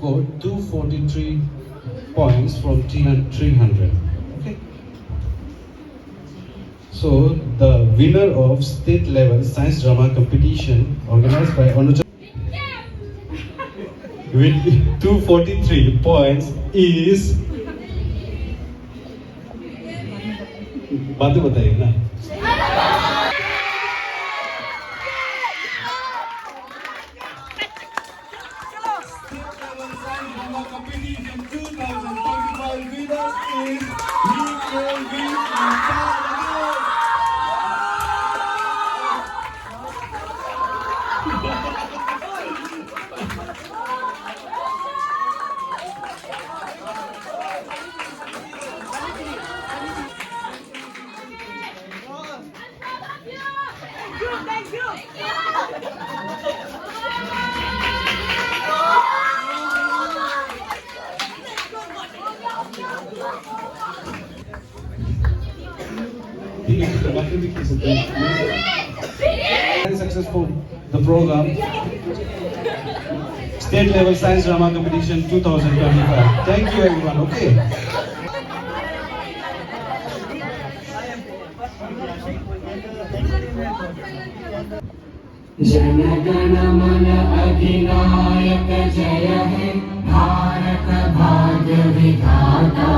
scored 243 points from 300. Okay. So the winner of state level science drama competition organized by Anuja with 243 points is बात बताइए ना competition 2025 winner is Thank you. Very successful the program state level science drama competition 2025. Thank you everyone. Okay. जनगण मन अधिनायक जय हे भारत भाग्य विधाता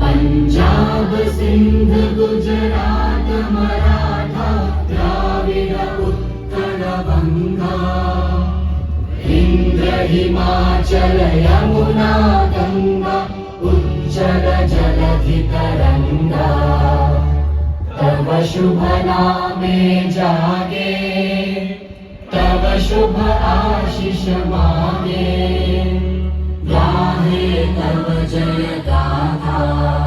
पंजाब सिंध गुजरात मराठा द्राविड उत्कल बंगा इंद्र हिमाचल यमुना गंगा उज्जल जलधि तरंगा तव शुभ नामे जागे तव शुभ आशीष मांगे गाहे तव जय गाथा।